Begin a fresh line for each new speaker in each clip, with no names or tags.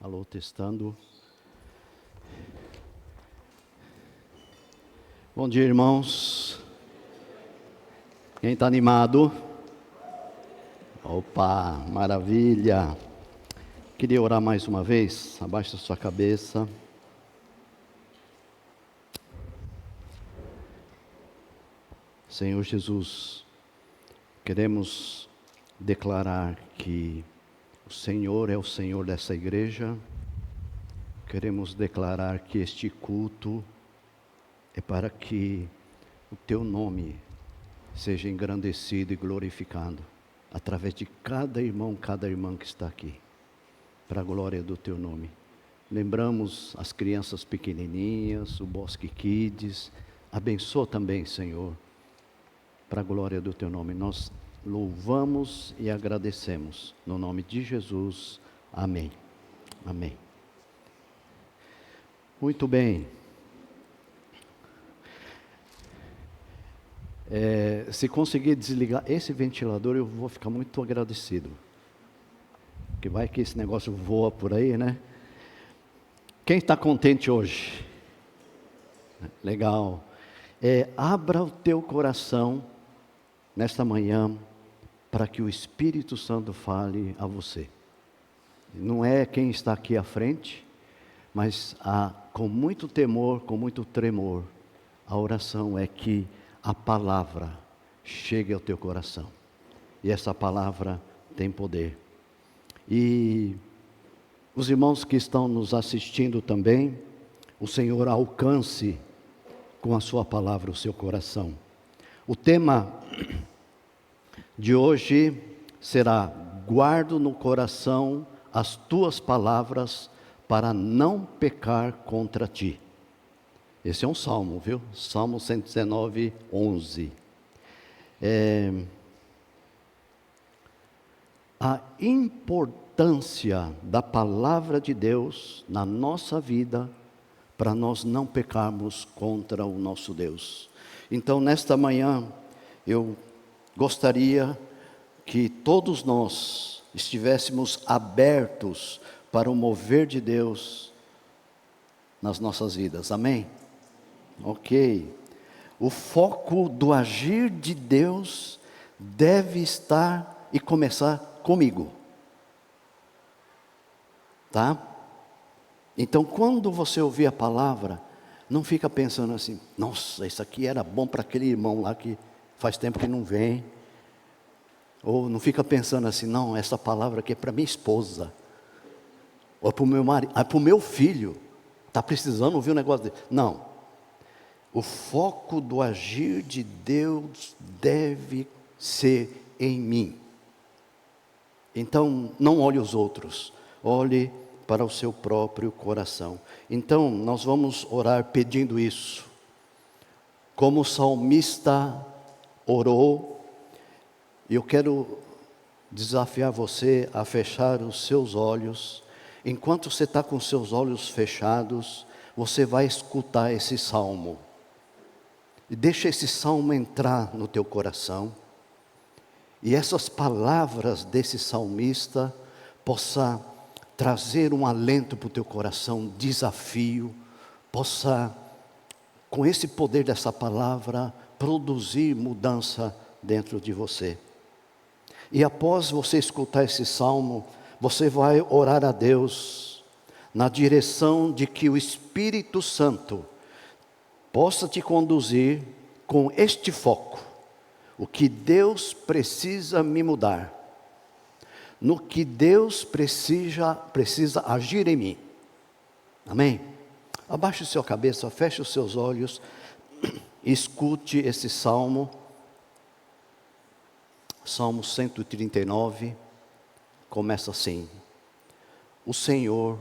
Alô, testando. Bom dia, irmãos. Quem está animado? Opa, maravilha. Queria orar mais uma vez. Abaixa sua cabeça. Senhor Jesus, queremos declarar que o Senhor é o Senhor dessa igreja. Queremos declarar que este culto é para que o Teu nome seja engrandecido e glorificado através de cada irmão, cada irmã que está aqui, para a glória do Teu nome. Lembramos as crianças pequenininhas, o Bosque Kids. Abençoa também, Senhor, para a glória do Teu nome. Nós louvamos e agradecemos, no nome de Jesus, amém, amém. Muito bem, se conseguir desligar esse ventilador, eu vou ficar muito agradecido, porque vai que esse negócio voa por aí, né? Quem está contente hoje? Legal. Abra o teu coração nesta manhã, para que o Espírito Santo fale a você. Não é quem está aqui à frente, mas com muito temor, com muito tremor, a oração é que a palavra chegue ao teu coração. E essa palavra tem poder. E os irmãos que estão nos assistindo também, o Senhor alcance com a sua palavra o seu coração. O tema de hoje será: guardo no coração as tuas palavras para não pecar contra ti. Esse é um salmo, viu? Salmo 119, 11. A importância da palavra de Deus na nossa vida, para nós não pecarmos contra o nosso Deus. Então, nesta manhã, eu gostaria que todos nós estivéssemos abertos para o mover de Deus nas nossas vidas, amém? Ok. O foco do agir de Deus deve estar e começar comigo, tá? Então, quando você ouvir a palavra, não fica pensando assim: nossa, isso aqui era bom para aquele irmão lá que faz tempo que não vem. Ou não fica pensando assim: não, essa palavra aqui é para minha esposa, ou para o meu marido, para o meu filho, está precisando ouvir um negócio dele. Não. O foco do agir de Deus deve ser em mim. Então, não olhe os outros, olhe para o seu próprio coração. Então, nós vamos orar pedindo isso. Como o salmista orou, eu quero desafiar você a fechar os seus olhos. Enquanto você está com os seus olhos fechados, você vai escutar esse salmo. E deixa esse salmo entrar no teu coração. E essas palavras desse salmista possa trazer um alento para o teu coração, desafio, possa, com esse poder dessa palavra, produzir mudança dentro de você. E após você escutar esse salmo, você vai orar a Deus, na direção de que o Espírito Santo possa te conduzir com este foco. O que Deus precisa me mudar, no que Deus precisa agir em mim. Amém? Abaixe sua cabeça, feche os seus olhos, escute esse salmo. Salmo 139, começa assim: o Senhor,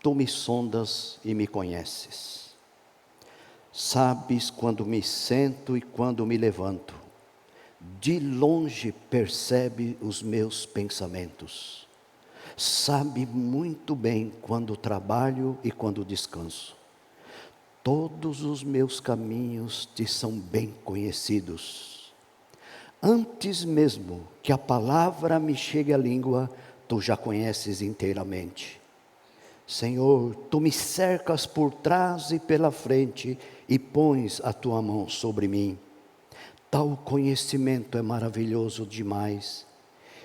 tu me sondas e me conheces. Sabes quando me sento e quando me levanto. De longe percebe os meus pensamentos. Sabe muito bem quando trabalho e quando descanso. Todos os meus caminhos te são bem conhecidos. Antes mesmo que a palavra me chegue à língua, tu já conheces inteiramente. Senhor, tu me cercas por trás e pela frente e pões a tua mão sobre mim. Tal conhecimento é maravilhoso demais.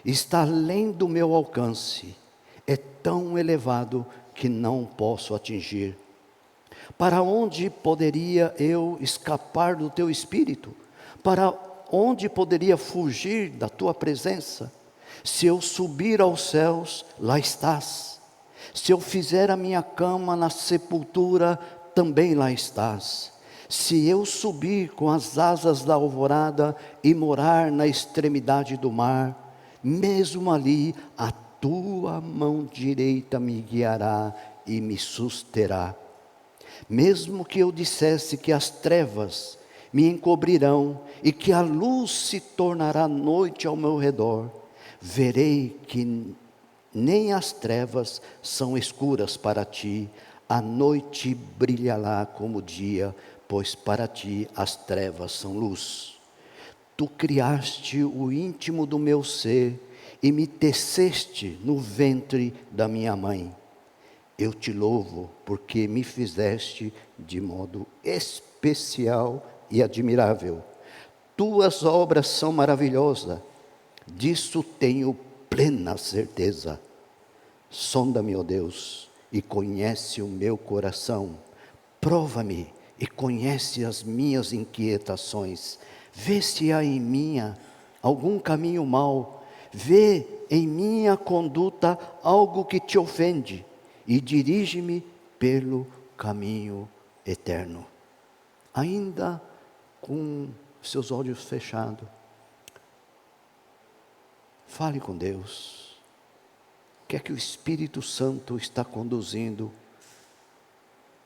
Está além do meu alcance. É tão elevado que não posso atingir. Para onde poderia eu escapar do teu espírito? Para onde poderia fugir da tua presença? Se eu subir aos céus, lá estás. Se eu fizer a minha cama na sepultura, também lá estás. Se eu subir com as asas da alvorada e morar na extremidade do mar, mesmo ali a tua mão direita me guiará e me susterá. Mesmo que eu dissesse que as trevas me encobrirão e que a luz se tornará noite ao meu redor, verei que nem as trevas são escuras para ti, a noite brilhará como o dia, pois para ti as trevas são luz. Tu criaste o íntimo do meu ser e me teceste no ventre da minha mãe. Eu te louvo porque me fizeste de modo especial e admirável. Tuas obras são maravilhosas, disso tenho plena certeza. Sonda-me, ó Deus, e conhece o meu coração. Prova-me e conhece as minhas inquietações. Vê se há em mim algum caminho mau. Vê em minha conduta algo que te ofende. E dirige-me pelo caminho eterno. Ainda com seus olhos fechados, fale com Deus. O que é que o Espírito Santo está conduzindo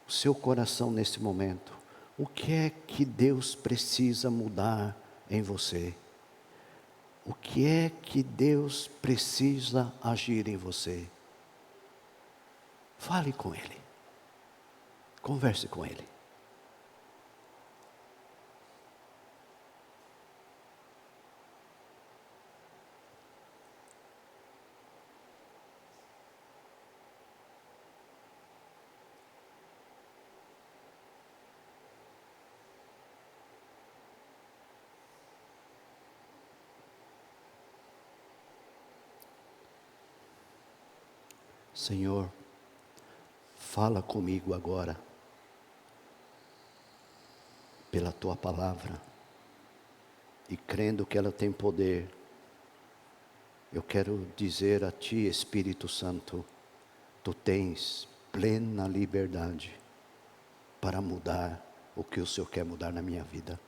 o seu coração nesse momento? O que é que Deus precisa mudar em você? O que é que Deus precisa agir em você? Fale com Ele. Converse com Ele. Senhor, fala comigo agora, pela Tua palavra, e crendo que ela tem poder, eu quero dizer a Ti, Espírito Santo, Tu tens plena liberdade para mudar o que o Senhor quer mudar na minha vida.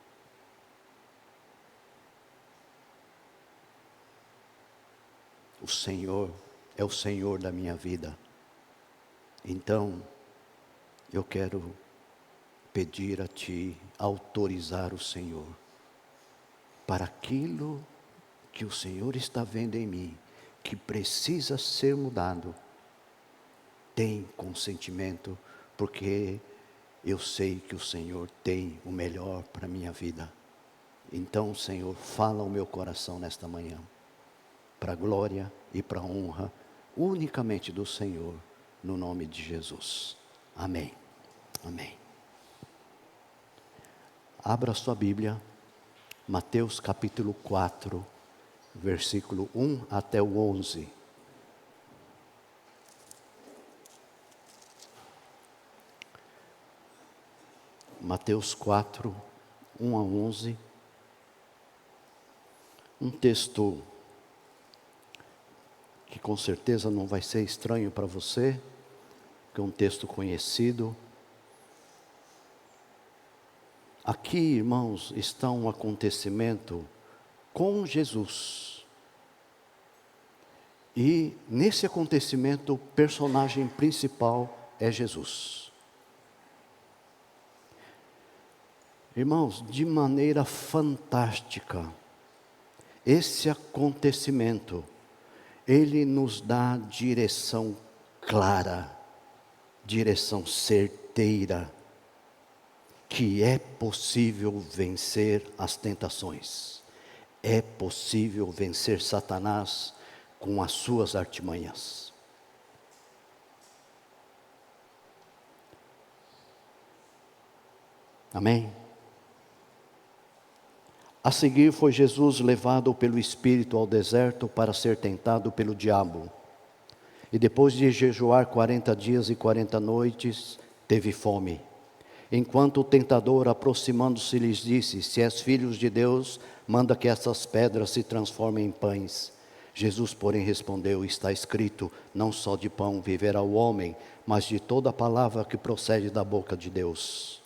O Senhor é o Senhor da minha vida. Então, eu quero pedir a Ti, autorizar o Senhor, para aquilo que o Senhor está vendo em mim, que precisa ser mudado. Tem consentimento, porque eu sei que o Senhor tem o melhor para a minha vida. Então, Senhor, fala ao meu coração nesta manhã, para a glória e para a honra unicamente do Senhor, no nome de Jesus. Amém. Amém. Abra sua Bíblia, Mateus capítulo 4, versículo 1 até o 11. Mateus 4, 1 a 11. Um texto que com certeza não vai ser estranho para você, que é um texto conhecido. Aqui, irmãos, está um acontecimento com Jesus. E nesse acontecimento, o personagem principal é Jesus. Irmãos, de maneira fantástica, esse acontecimento, ele nos dá direção clara, direção certeira, que é possível vencer as tentações, é possível vencer Satanás com as suas artimanhas. Amém? A seguir foi Jesus levado pelo Espírito ao deserto para ser tentado pelo diabo. E depois de jejuar 40 dias e 40 noites, teve fome. Enquanto o tentador, aproximando-se, lhes disse: se és filhos de Deus, manda que essas pedras se transformem em pães. Jesus, porém, respondeu: está escrito, não só de pão viverá o homem, mas de toda palavra que procede da boca de Deus.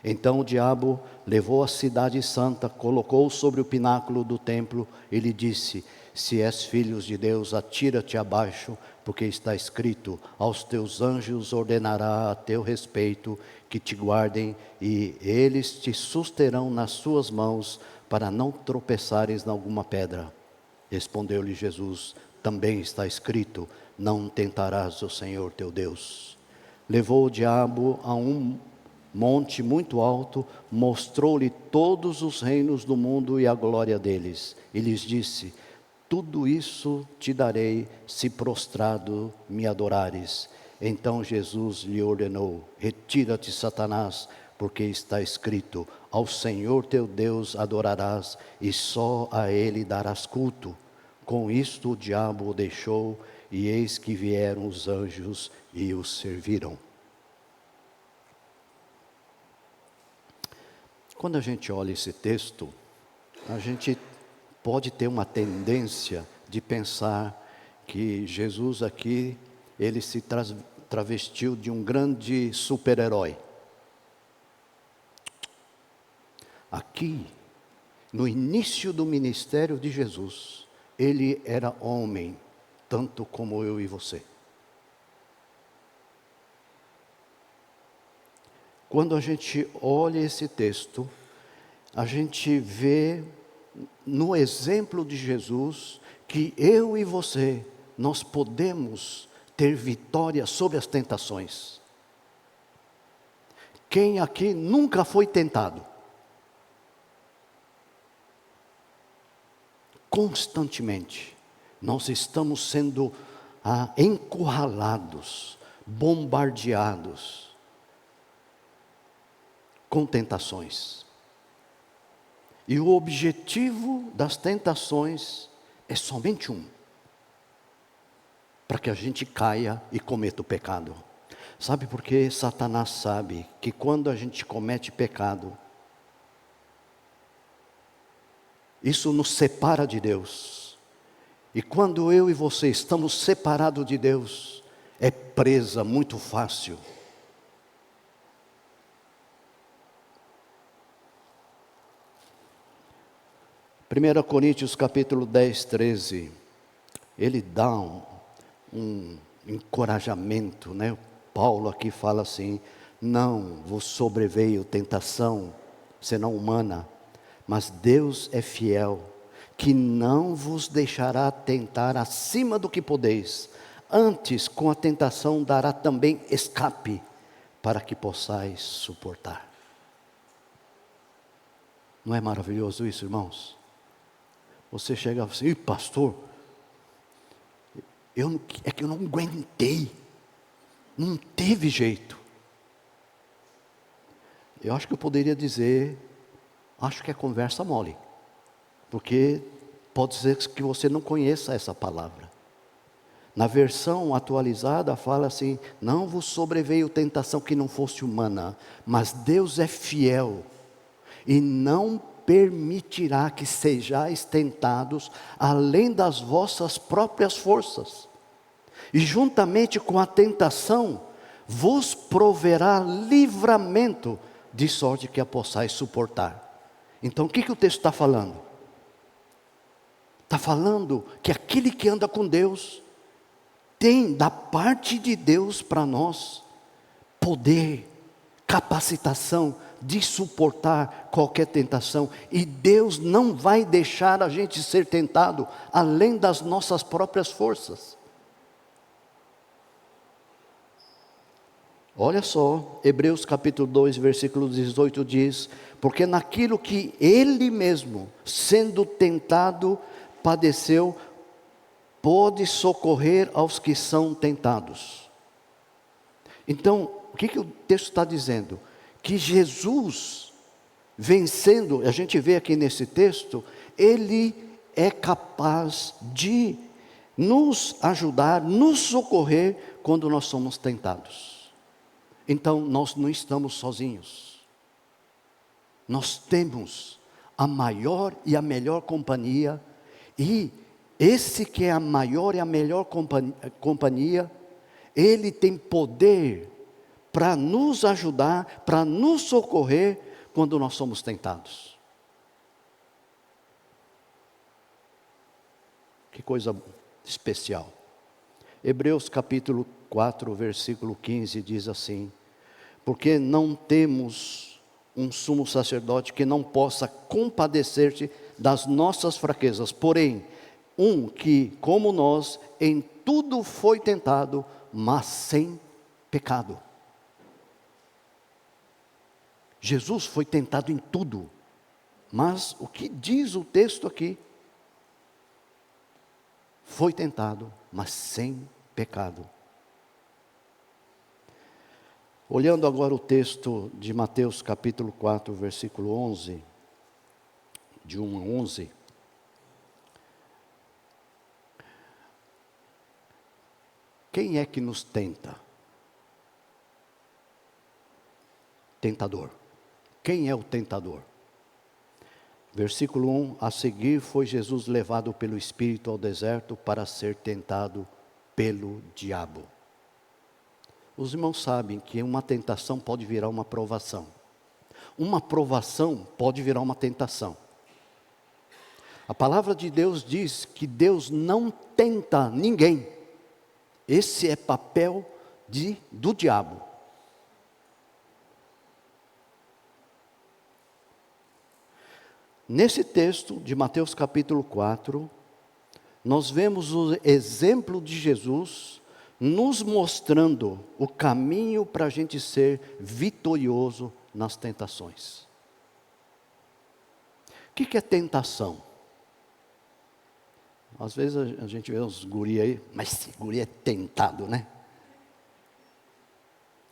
Então o diabo levou a cidade santa, colocou-o sobre o pináculo do templo e lhe disse: se és filhos de Deus, atira-te abaixo, porque está escrito: aos teus anjos ordenará a teu respeito que te guardem, e eles te susterão nas suas mãos, para não tropeçares em alguma pedra. Respondeu-lhe Jesus: também está escrito, não tentarás o Senhor teu Deus. Levou o diabo a um monte muito alto, mostrou-lhe todos os reinos do mundo e a glória deles, e lhes disse: tudo isso te darei, se prostrado me adorares. Então Jesus lhe ordenou: retira-te, Satanás, porque está escrito: ao Senhor teu Deus adorarás, e só a Ele darás culto. Com isto o diabo o deixou, e eis que vieram os anjos e o serviram. Quando a gente olha esse texto, a gente pode ter uma tendência de pensar que Jesus aqui, ele se travestiu de um grande super-herói. Aqui, no início do ministério de Jesus, ele era homem, tanto como eu e você. Quando a gente olha esse texto, a gente vê no exemplo de Jesus que eu e você, nós podemos ter vitória sobre as tentações. Quem aqui nunca foi tentado? Constantemente, nós estamos sendo encurralados, bombardeados com tentações. E o objetivo das tentações é somente um: para que a gente caia e cometa o pecado. Sabe por quê? Satanás sabe que quando a gente comete pecado, isso nos separa de Deus. E quando eu e você estamos separados de Deus, é presa muito fácil. 1 Coríntios capítulo 10, 13, ele dá um encorajamento, né? Paulo aqui fala assim: não vos sobreveio tentação, senão humana, mas Deus é fiel, que não vos deixará tentar acima do que podeis, antes com a tentação dará também escape, para que possais suportar. Não é maravilhoso isso, irmãos? Você chega assim: pastor, é que eu não aguentei, não teve jeito. Eu acho que eu poderia dizer, acho que é conversa mole, porque pode ser que você não conheça essa palavra. Na versão atualizada fala assim: não vos sobreveio tentação que não fosse humana, mas Deus é fiel, e não permitirá que sejais tentados além das vossas próprias forças, e juntamente com a tentação vos proverá livramento, de sorte que a possais suportar. Então o que o texto está falando? Está falando que aquele que anda com Deus tem da parte de Deus para nós poder, capacitação de suportar qualquer tentação, e Deus não vai deixar a gente ser tentado além das nossas próprias forças. Olha só, Hebreus capítulo 2, versículo 18 diz: porque naquilo que Ele mesmo, sendo tentado, padeceu, pode socorrer aos que são tentados. Então, o que o texto está dizendo? Que Jesus, vencendo, a gente vê aqui nesse texto, Ele é capaz de nos ajudar, nos socorrer quando nós somos tentados. Então, nós não estamos sozinhos. Nós temos a maior e a melhor companhia, e esse que é a maior e a melhor companhia, Ele tem poder para nos ajudar, para nos socorrer quando nós somos tentados. Que coisa especial. Hebreus capítulo 4, versículo 15 diz assim: porque não temos um sumo sacerdote que não possa compadecer-se das nossas fraquezas, porém, um que, como nós, em tudo foi tentado, mas sem pecado. Jesus foi tentado em tudo, mas o que diz o texto aqui? Foi tentado, mas sem pecado. Olhando agora o texto de Mateus capítulo 4, versículo 11, de 1 a 11. Quem é que nos tenta? Tentador. Quem é o tentador? Versículo 1, a seguir foi Jesus levado pelo Espírito ao deserto para ser tentado pelo diabo. Os irmãos sabem que uma tentação pode virar uma provação. Uma provação pode virar uma tentação. A palavra de Deus diz que Deus não tenta ninguém. Esse é papel do diabo. Nesse texto de Mateus capítulo 4, nós vemos o exemplo de Jesus nos mostrando o caminho para a gente ser vitorioso nas tentações. O que é tentação? Às vezes a gente vê uns guri aí, mas esse guri é tentado, né?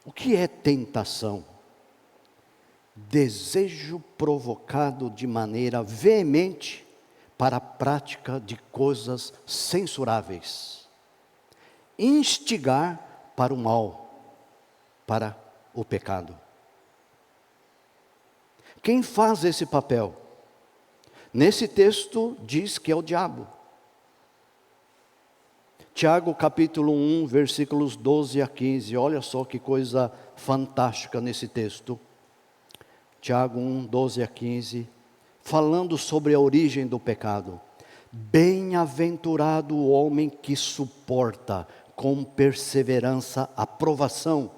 O que é tentação? Desejo provocado de maneira veemente para a prática de coisas censuráveis. Instigar para o mal, para o pecado. Quem faz esse papel? Nesse texto diz que é o diabo. Tiago capítulo 1, versículos 12 a 15, olha só que coisa fantástica nesse texto. Tiago 1, 12 a 15, falando sobre a origem do pecado. Bem-aventurado o homem que suporta com perseverança a provação,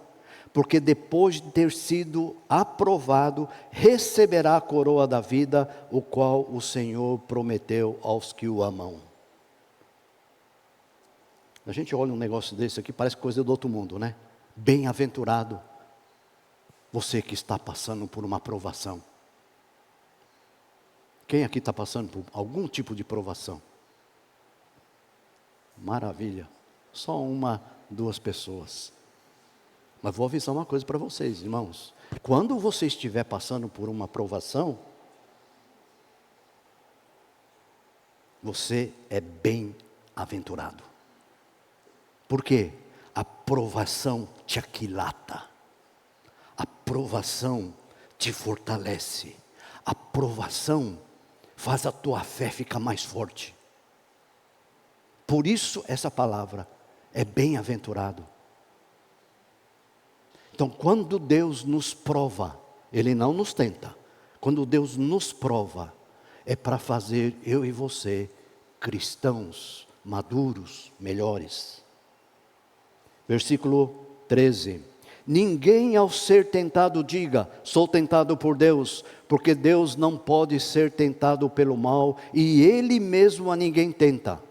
porque depois de ter sido aprovado, receberá a coroa da vida, o qual o Senhor prometeu aos que o amam. A gente olha um negócio desse aqui, parece coisa do outro mundo, né? Bem-aventurado você que está passando por uma provação. Quem aqui está passando por algum tipo de provação? Maravilha. Só uma, duas pessoas. Mas vou avisar uma coisa para vocês, irmãos. Quando você estiver passando por uma provação, você é bem-aventurado. Por quê? A provação te aquilata. A provação te fortalece. A provação faz a tua fé ficar mais forte. Por isso essa palavra é bem-aventurado. Então, quando Deus nos prova, Ele não nos tenta. Quando Deus nos prova, é para fazer eu e você cristãos maduros, melhores. Versículo 13. Ninguém ao ser tentado diga, sou tentado por Deus, porque Deus não pode ser tentado pelo mal, e Ele mesmo a ninguém tenta.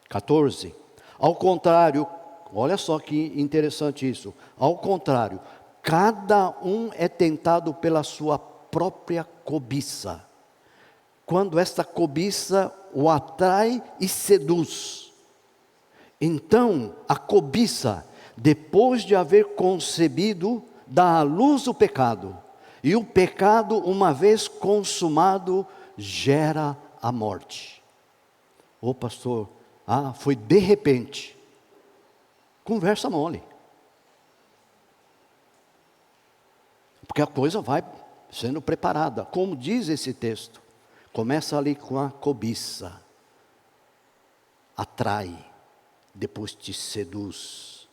14. Ao contrário, olha só que interessante isso. Ao contrário, cada um é tentado pela sua própria cobiça. Quando esta cobiça o atrai e seduz. Então, a cobiça, depois de haver concebido, dá à luz o pecado. E o pecado, uma vez consumado, gera a morte. Ô pastor, foi de repente. Conversa mole. Porque a coisa vai sendo preparada. Como diz esse texto, começa ali com a cobiça. Atrai, depois te seduz.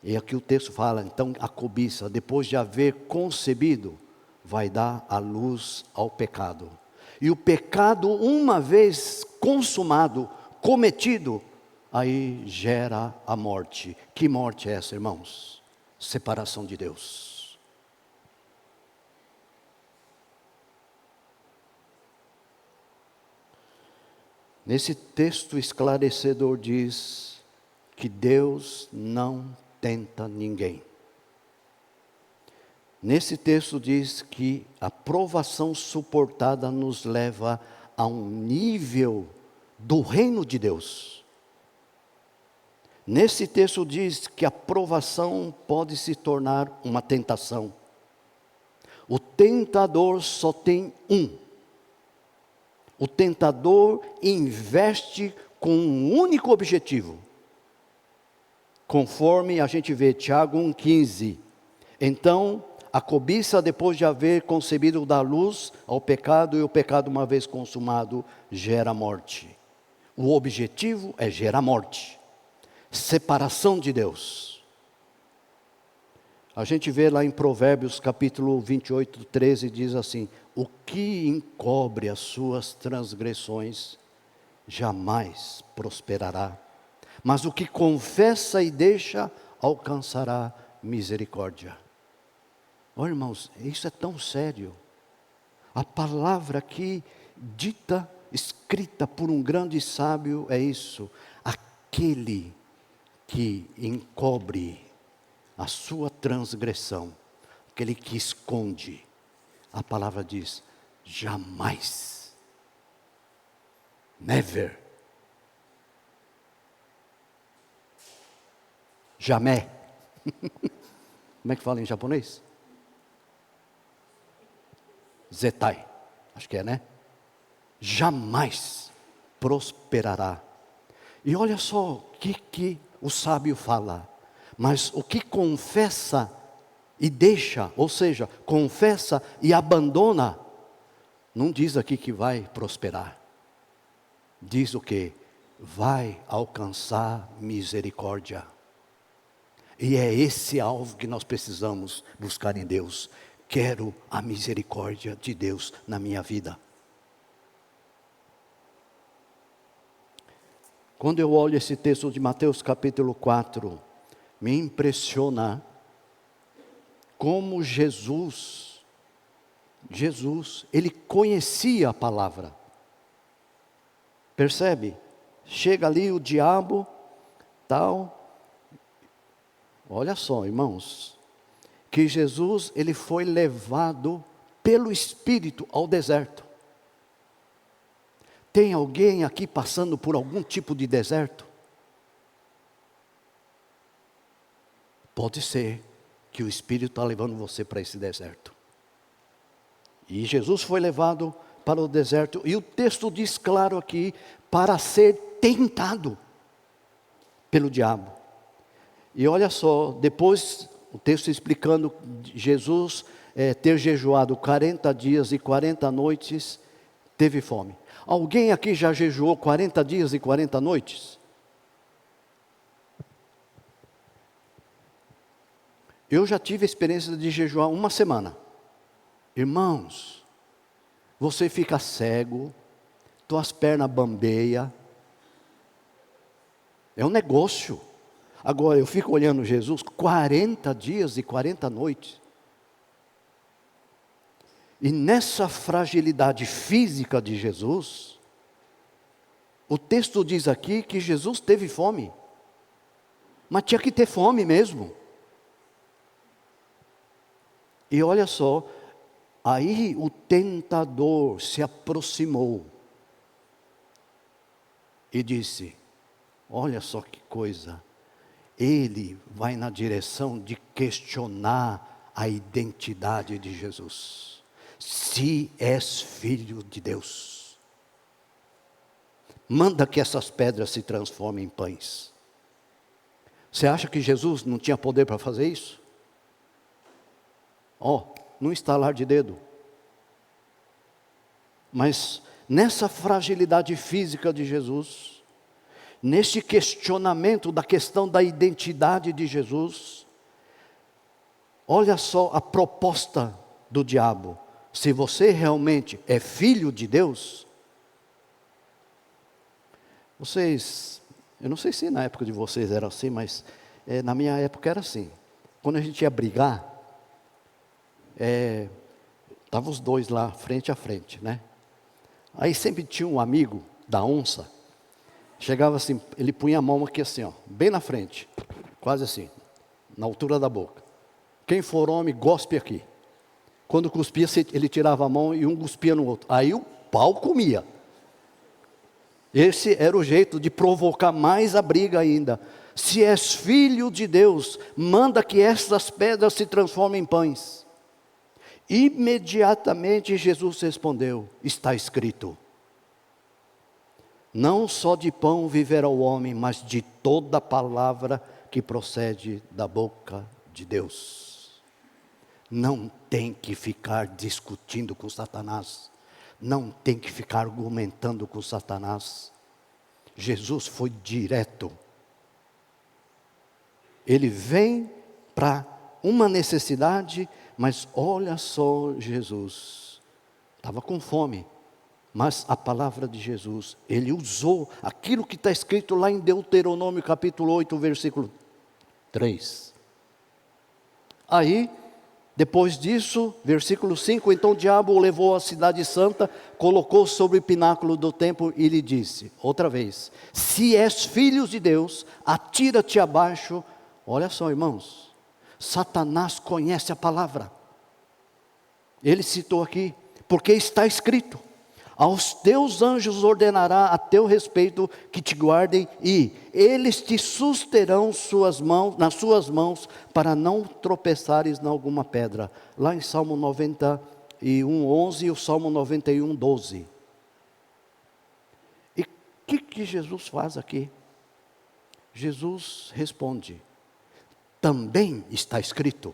E aqui o texto fala, então a cobiça, depois de haver concebido, vai dar a luz ao pecado. E o pecado, uma vez consumado, cometido, aí gera a morte. Que morte é essa, irmãos? Separação de Deus. Nesse texto esclarecedor diz que Deus não tenta ninguém. Nesse texto diz que a provação suportada nos leva a um nível do reino de Deus. Nesse texto diz que a provação pode se tornar uma tentação. O tentador só tem um. O tentador investe com um único objetivo. Conforme a gente vê Tiago 1,15. Então, a cobiça, depois de haver concebido, dá luz ao pecado, e o pecado, uma vez consumado, gera morte. O objetivo é gerar morte. Separação de Deus. A gente vê lá em Provérbios capítulo 28, 13, diz assim: o que encobre as suas transgressões, jamais prosperará. Mas o que confessa e deixa, alcançará misericórdia. Olha, irmãos, isso é tão sério. A palavra aqui, dita, escrita por um grande sábio, é isso. Aquele que encobre a sua transgressão, aquele que esconde, a palavra diz, jamais, never, jamais. Como é que fala em japonês? Zetai, acho que é, né? Jamais prosperará. E olha só o que o sábio fala. Mas o que confessa e deixa, ou seja, confessa e abandona, não diz aqui que vai prosperar. Diz o que? Vai alcançar misericórdia. E é esse alvo que nós precisamos buscar em Deus. Quero a misericórdia de Deus na minha vida. Quando eu olho esse texto de Mateus capítulo 4, me impressiona como Jesus, ele conhecia a palavra. Percebe? Chega ali o diabo, tal. Olha só, irmãos, que Jesus, ele foi levado pelo Espírito ao deserto. Tem alguém aqui passando por algum tipo de deserto? Pode ser que o Espírito está levando você para esse deserto. E Jesus foi levado para o deserto, e o texto diz claro aqui, para ser tentado pelo diabo. E olha só, depois o texto explicando Jesus ter jejuado 40 dias e 40 noites, teve fome. Alguém aqui já jejuou 40 dias e 40 noites? Eu já tive a experiência de jejuar uma semana. Irmãos, você fica cego, tuas pernas bambeiam. É um negócio. Agora eu fico olhando Jesus 40 dias e 40 noites. E nessa fragilidade física de Jesus, o texto diz aqui que Jesus teve fome. Mas tinha que ter fome mesmo. E olha só, aí o tentador se aproximou e disse: olha só que coisa, ele vai na direção de questionar a identidade de Jesus. Se és filho de Deus, manda que essas pedras se transformem em pães. Você acha que Jesus não tinha poder para fazer isso? Num estalar de dedo. Mas nessa fragilidade física de Jesus, nesse questionamento da questão da identidade de Jesus, olha só a proposta do diabo. Se você realmente é filho de Deus, eu não sei se na época de vocês era assim, mas na minha época era assim. Quando a gente ia brigar, estavam os dois lá, frente a frente, né? Aí sempre tinha um amigo da onça, chegava assim, ele punha a mão aqui assim, bem na frente, quase assim, na altura da boca. Quem for homem, gospe aqui. Quando cuspia, ele tirava a mão e um cuspia no outro. Aí o pau comia. Esse era o jeito de provocar mais a briga ainda. Se és filho de Deus, manda que estas pedras se transformem em pães. Imediatamente Jesus respondeu: está escrito, não só de pão viverá o homem, mas de toda palavra que procede da boca de Deus. Não tem que ficar discutindo com Satanás, não tem que ficar argumentando com Satanás. Jesus foi direto. Ele vem para uma necessidade, mas olha só, Jesus estava com fome, mas a palavra de Jesus, ele usou aquilo que está escrito lá em Deuteronômio capítulo 8, versículo 3. Aí, depois disso, versículo 5, então o diabo o levou à cidade santa, colocou sobre o pináculo do templo e lhe disse, outra vez, se és filho de Deus, atira-te abaixo. Olha só, irmãos, Satanás conhece a palavra. Ele citou aqui, porque está escrito, aos teus anjos ordenará a teu respeito que te guardem, e eles te susterão nas suas mãos, para não tropeçares em alguma pedra. Lá em Salmo 91, 11 e o Salmo 91, 12. E o que Jesus faz aqui? Jesus responde, também está escrito,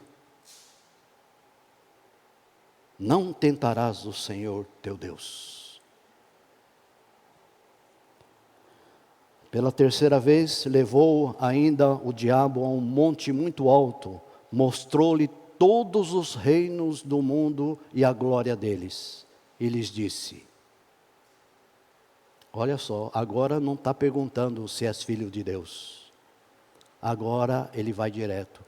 não tentarás o Senhor teu Deus. Pela terceira vez, levou ainda o diabo a um monte muito alto, mostrou-lhe todos os reinos do mundo e a glória deles, e lhes disse, olha só, agora não está perguntando se és filho de Deus, agora ele vai direto,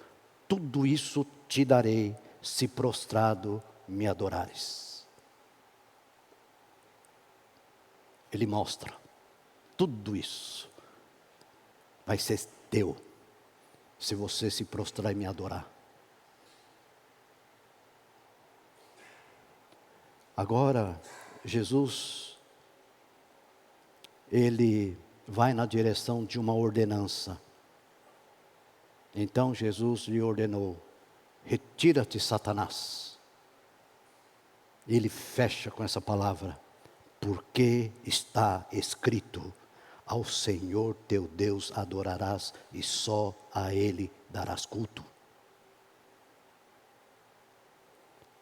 tudo isso te darei, se prostrado me adorares. Ele mostra, tudo isso vai ser teu, se você se prostrar e me adorar. Agora, Jesus, ele vai na direção de uma ordenança. Então Jesus lhe ordenou, retira-te, Satanás. Ele fecha com essa palavra, porque está escrito, ao Senhor teu Deus adorarás e só a Ele darás culto.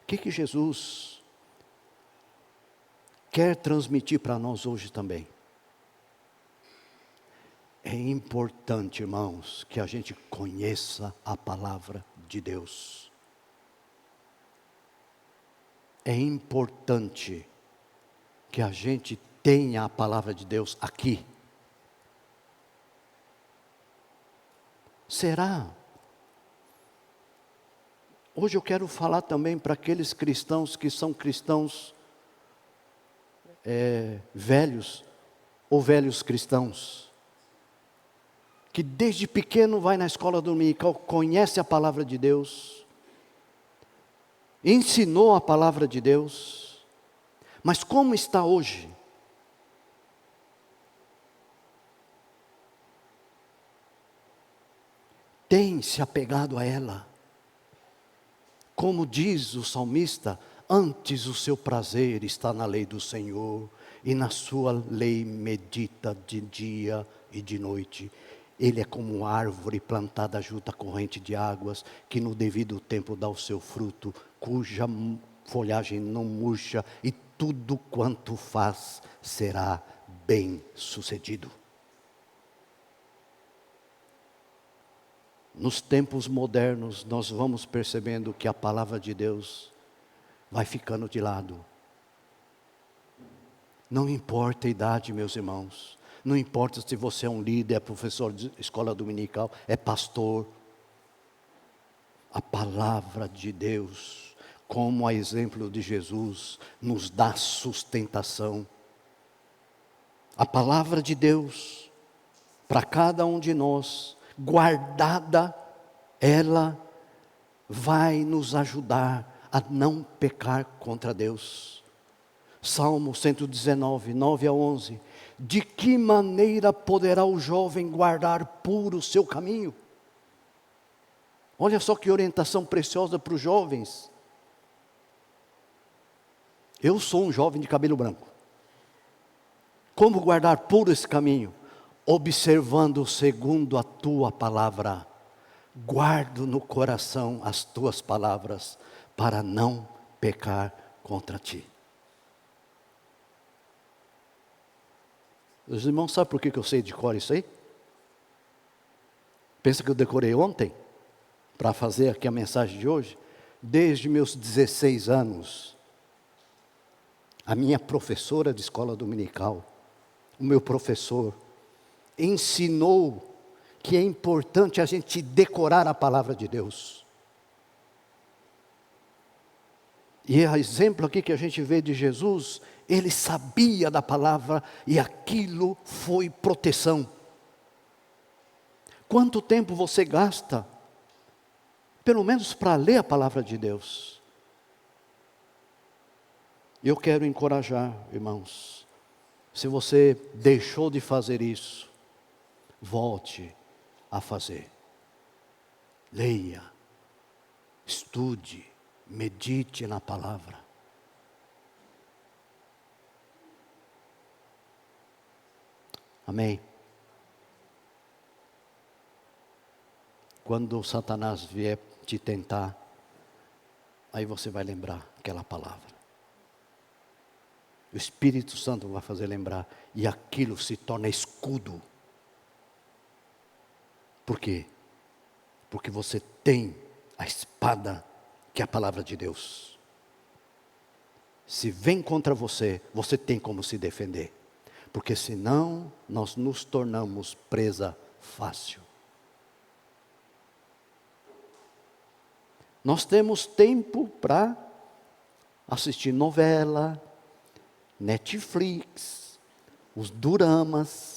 O que Jesus quer transmitir para nós hoje também? É importante, irmãos, que a gente conheça a palavra de Deus. É importante que a gente tenha a palavra de Deus aqui. Será? Hoje eu quero falar também para aqueles cristãos que são cristãos velhos, ou velhos cristãos, que desde pequeno vai na escola dominical, conhece a palavra de Deus, ensinou a palavra de Deus, mas como está hoje? tem se apegado a ela. Como diz o salmista, antes o seu prazer está na lei do Senhor, e na sua lei medita de dia e de noite. Ele é como uma árvore plantada junto à corrente de águas, que no devido tempo dá o seu fruto, cuja folhagem não murcha, e tudo quanto faz será bem sucedido. Nos tempos modernos, nós vamos percebendo que a palavra de Deus vai ficando de lado. Não importa a idade, meus irmãos. Não importa se você é um líder, é professor de escola dominical, é pastor. A palavra de Deus, como a exemplo de Jesus, nos dá sustentação. A palavra de Deus, para cada um de nós, guardada, ela vai nos ajudar a não pecar contra Deus. Salmo 119, 9 a 11. De que maneira poderá o jovem guardar puro o seu caminho? Olha só que orientação preciosa para os jovens. Eu sou um jovem de cabelo branco. Como guardar puro esse caminho? Observando segundo a tua palavra. Guardo no coração as tuas palavras, para não pecar contra ti. Os irmãos sabem por que eu sei de cor isso aí? Pensa que eu decorei ontem? Para fazer aqui a mensagem de hoje? Desde meus 16 anos, a minha professora de escola dominical, o meu professor, ensinou que é importante a gente decorar a palavra de Deus. E é exemplo aqui que a gente vê de Jesus, ele sabia da palavra e aquilo foi proteção. Quanto tempo você gasta, pelo menos para ler a palavra de Deus? Eu quero encorajar, irmãos, se você deixou de fazer isso, volte a fazer. Leia, estude, medite na palavra. Amém? Quando Satanás vier te tentar, aí você vai lembrar aquela palavra. O Espírito Santo vai fazer lembrar, e aquilo se torna escudo. Por quê? Porque você tem a espada, que é a palavra de Deus. Se vem contra você, você tem como se defender. Porque senão nós nos tornamos presa fácil. Nós temos tempo para assistir novela, Netflix, os doramas.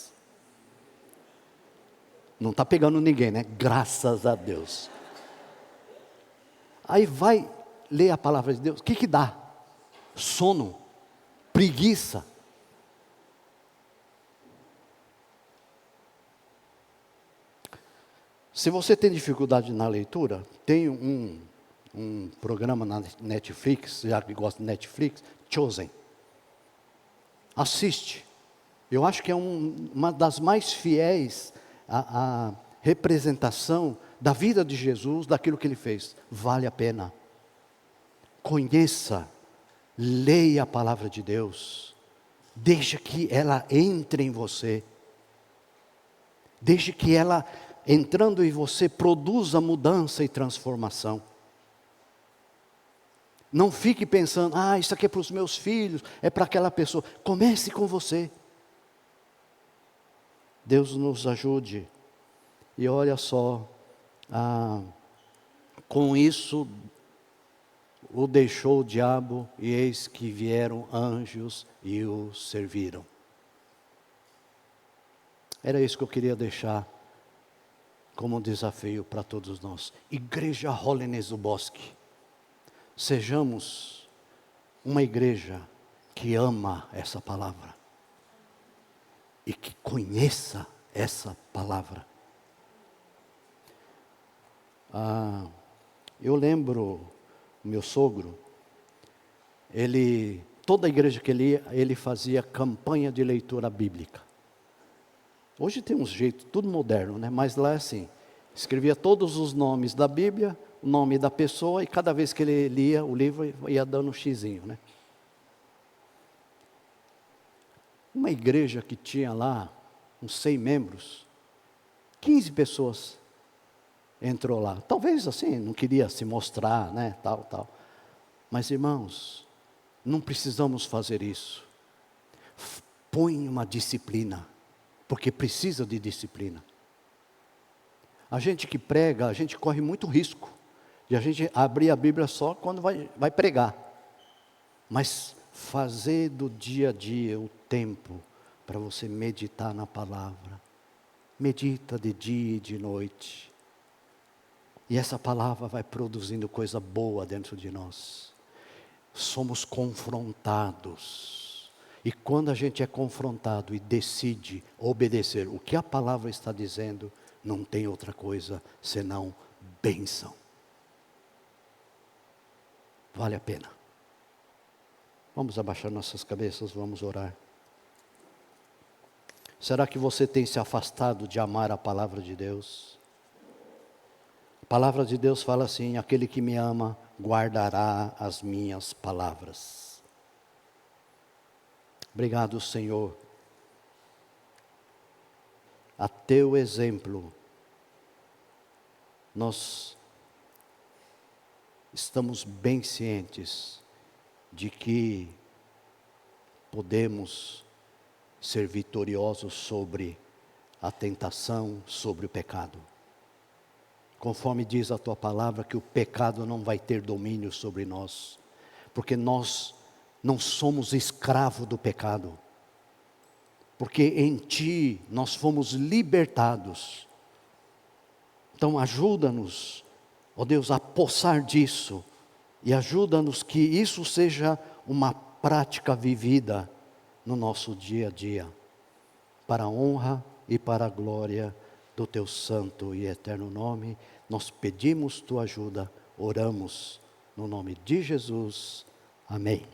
Não está pegando ninguém, né? Graças a Deus. Aí vai ler a palavra de Deus, o que dá? Sono, preguiça. Se você tem dificuldade na leitura, tem um programa na Netflix, já que gosta de Netflix, Chosen. Assiste. Eu acho que é uma das mais fiéis à representação da vida de Jesus, daquilo que ele fez. Vale a pena. Conheça, leia a palavra de Deus. Deixa que ela entre em você. Deixe que ela, entrando em você, produza mudança e transformação. Não fique pensando, isso aqui é para os meus filhos, é para aquela pessoa. Comece com você. Deus nos ajude. E olha só, com isso o deixou o diabo, e eis que vieram anjos e o serviram. Era isso que eu queria deixar como um desafio para todos nós. Igreja Holiness do Bosque. Sejamos uma igreja que ama essa palavra e que conheça essa palavra. Eu lembro, o meu sogro, toda a igreja que ele ia, ele fazia campanha de leitura bíblica. Hoje tem um jeito, tudo moderno, né? Mas lá é assim, escrevia todos os nomes da Bíblia, o nome da pessoa, e cada vez que ele lia o livro, ia dando um xizinho, né? Uma igreja que tinha lá uns 100 membros, 15 pessoas entrou lá. Talvez assim, não queria se mostrar, né, tal. Mas irmãos, não precisamos fazer isso. Põe uma disciplina, porque precisa de disciplina. A gente que prega, a gente corre muito risco de a gente abrir a Bíblia só quando vai pregar. Mas fazer do dia a dia o tempo para você meditar na palavra. Medita de dia e de noite. E essa palavra vai produzindo coisa boa dentro de nós. Somos confrontados. E quando a gente é confrontado e decide obedecer o que a palavra está dizendo, não tem outra coisa senão bênção. Vale a pena. Vamos abaixar nossas cabeças, vamos orar. Será que você tem se afastado de amar a palavra de Deus? A palavra de Deus fala assim: aquele que me ama guardará as minhas palavras. Obrigado, Senhor. A teu exemplo, nós estamos bem cientes de que podemos ser vitoriosos sobre a tentação, sobre o pecado. Conforme diz a tua palavra, que o pecado não vai ter domínio sobre nós, porque nós não somos escravos do pecado, porque em ti nós fomos libertados. Então ajuda-nos, ó Deus, a possar disso, e ajuda-nos que isso seja uma prática vivida no nosso dia a dia, para a honra e para a glória do teu santo e eterno nome. Nós pedimos tua ajuda, oramos no nome de Jesus, amém.